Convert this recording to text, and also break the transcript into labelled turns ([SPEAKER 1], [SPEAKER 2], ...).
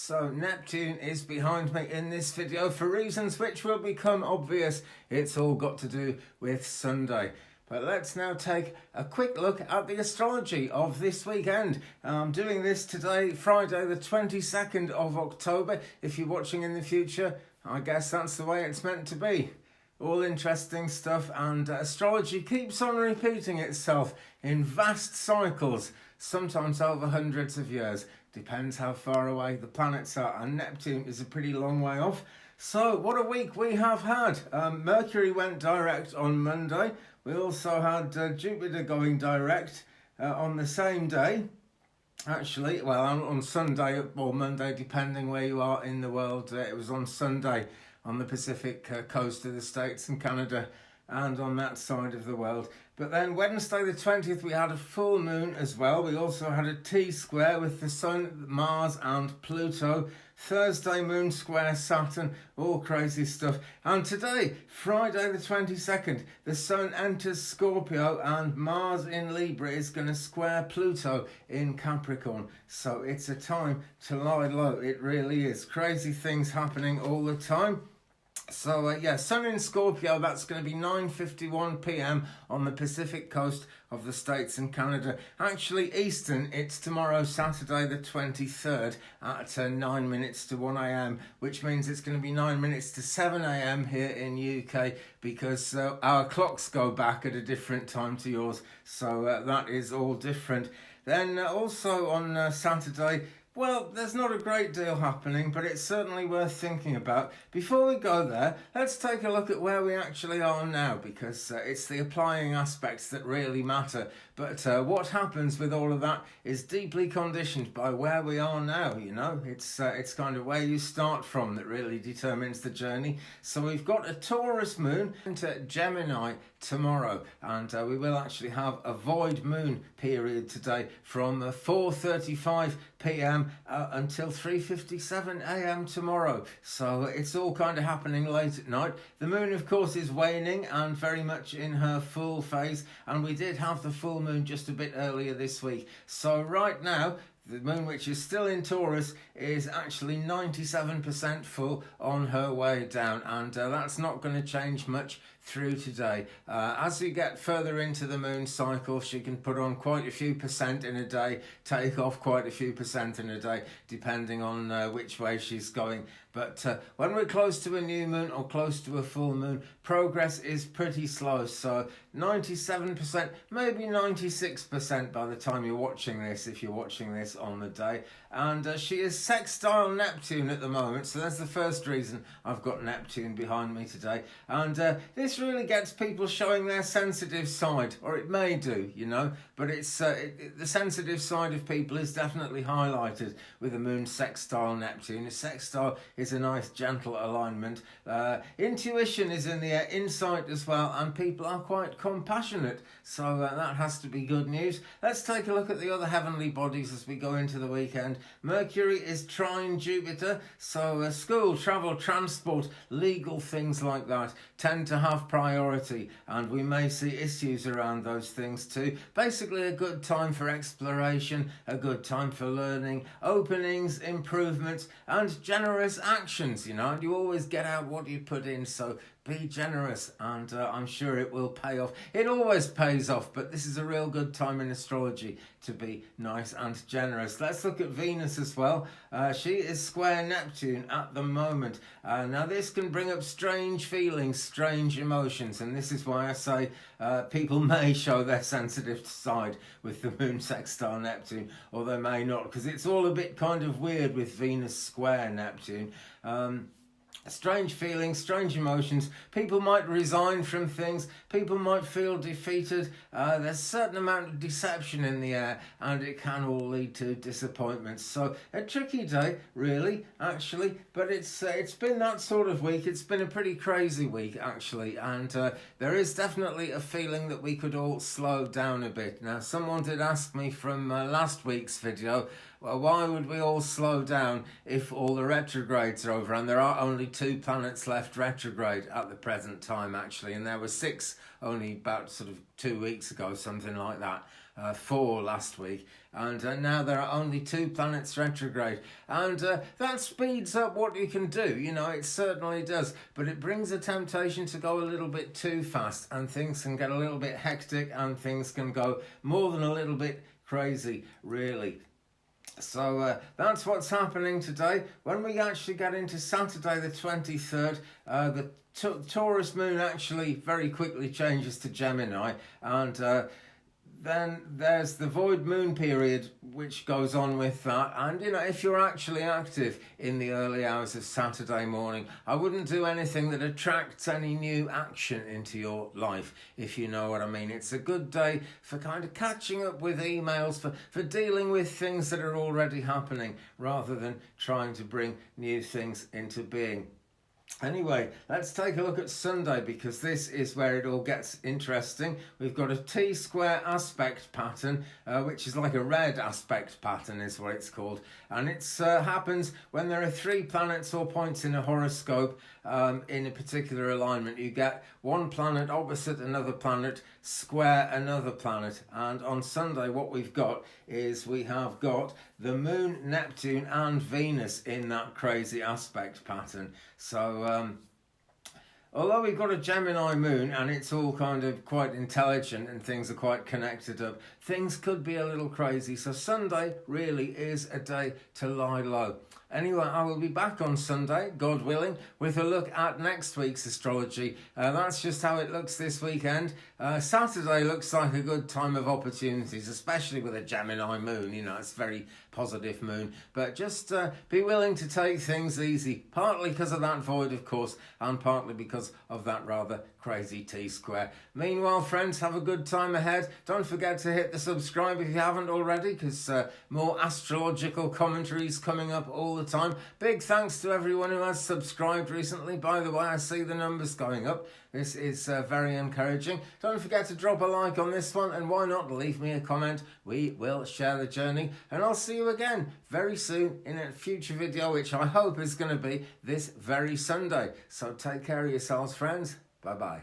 [SPEAKER 1] So Neptune is behind me in this video for reasons which will become obvious. It's all got to do with Sunday. But let's now take a quick look at the astrology of this weekend. I'm doing this today, Friday the 22nd of October. If you're watching in the future, I guess that's the way it's meant to be. All interesting stuff, and astrology keeps on repeating itself in vast cycles, sometimes over hundreds of years. Depends how far away the planets are, and Neptune is a pretty long way off. So what a week we have had. Mercury went direct on Monday. We also had Jupiter going direct on the same day. Actually, well, on Sunday or Monday, depending where you are in the world. It was on Sunday on the Pacific coast of the States and Canada and on that side of the world. But then Wednesday the 20th, we had a full moon as well. We also had a T-square with the Sun, Mars and Pluto. Thursday, moon square Saturn, all crazy stuff. And today, Friday the 22nd, the Sun enters Scorpio and Mars in Libra is going to square Pluto in Capricorn. So it's a time to lie low. It really is. Crazy things happening all the time. So yeah, Sun in Scorpio, that's going to be 9:51 p.m. on the Pacific coast of the States and Canada. Actually, Eastern, it's tomorrow, Saturday the 23rd at 9 minutes to 1 a.m., which means it's going to be 9 minutes to 7 a.m. here in UK because our clocks go back at a different time to yours. So that is all different. Then also on Saturday, well, there's not a great deal happening, but it's certainly worth thinking about. Before we go there, let's take a look at where we actually are now, because it's the applying aspects that really matter. But what happens with all of that is deeply conditioned by where we are now, you know. It's kind of where you start from that really determines the journey. So we've got a Taurus moon into Gemini tomorrow, and we will actually have a void moon period today from 4:35 p.m. Until 3:57 a.m. tomorrow. So it's all kind of happening late at night. The moon, of course, is waning and very much in her full phase, and we did have the full moon just a bit earlier this week. So right now, the moon, which is still in Taurus, is actually 97% full on her way down, and that's not going to change much through today. As we get further into the moon cycle, she can put on quite a few percent in a day, take off quite a few percent in a day, depending on which way she's going. But when we're close to a new moon or close to a full moon, progress is pretty slow. So 97%, maybe 96% by the time you're watching this, if you're watching this on the day. And she is sextile Neptune at the moment, so that's the first reason I've got Neptune behind me today. And this really gets people showing their sensitive side, or it may do, you know, but it's the sensitive side of people is definitely highlighted with the moon sextile Neptune. A sextile is a nice gentle alignment. Intuition is in the air, insight as well, and people are quite compassionate, so that has to be good news. Let's take a look at the other heavenly bodies as we go into the weekend. Mercury is trine Jupiter, so school, travel, transport, legal things like that tend to have priority, and we may see issues around those things too. Basically a good time for exploration, a good time for learning, openings, improvements, and generous actions, you know. You always get out what you put in, so be generous, and I'm sure it will pay off. It always pays off, but this is a real good time in astrology to be nice and generous. Let's look at Venus as well. She is square Neptune at the moment. Now this can bring up strange feelings, strange emotions, and this is why I say people may show their sensitive side with the moon sextile Neptune, or they may not, because it's all a bit kind of weird with Venus square Neptune. Strange feelings, strange emotions. People might resign from things. People might feel defeated. There's a certain amount of deception in the air, and it can all lead to disappointments. So a tricky day, really, actually. But it's been that sort of week. It's been a pretty crazy week, actually, and there is definitely a feeling that we could all slow down a bit. Now, someone did ask me from last week's video, well, why would we all slow down if all the retrogrades are over? And there are only 2 planets left retrograde at the present time, actually, and there were 6 only about sort of 2 weeks ago, something like that. 4 last week, and now there are only 2 planets retrograde, and that speeds up what you can do. You know, it certainly does, but it brings a temptation to go a little bit too fast, and things can get a little bit hectic, and things can go more than a little bit crazy, really. So that's what's happening today. When we actually get into Saturday the 23rd, the Taurus moon actually very quickly changes to Gemini, and then there's the void moon period which goes on with that. And you know, if you're actually active in the early hours of Saturday morning, I wouldn't do anything that attracts any new action into your life, if you know what I mean. It's a good day for kind of catching up with emails, for dealing with things that are already happening, rather than trying to bring new things into being. Anyway, let's take a look at Sunday, because this is where it all gets interesting. We've got a T-square aspect pattern, which is like a red aspect pattern is what it's called. And it happens when there are 3 planets or points in a horoscope in a particular alignment. You get one planet opposite another planet, square another planet. And on Sunday what we've got is we have got the Moon, Neptune and Venus in that crazy aspect pattern. So although we've got a Gemini moon and it's all kind of quite intelligent and things are quite connected up, things could be a little crazy. So Sunday really is a day to lie low. Anyway, I will be back on Sunday, God willing, with a look at next week's astrology. That's just how it looks this weekend. Saturday looks like a good time of opportunities, especially with a Gemini moon. You know, it's a very positive moon. But just be willing to take things easy, partly because of that void, of course, and partly because of that rather crazy T-square. Meanwhile, friends, have a good time ahead. Don't forget to hit the subscribe if you haven't already, because more astrological commentaries coming up all the time. Big thanks to everyone who has subscribed recently. By the way, I see the numbers going up. This is very encouraging. Don't forget to drop a like on this one, and why not leave me a comment. We will share the journey, and I'll see you again very soon in a future video, which I hope is going to be this very Sunday. So take care of yourselves, friends. Bye-bye.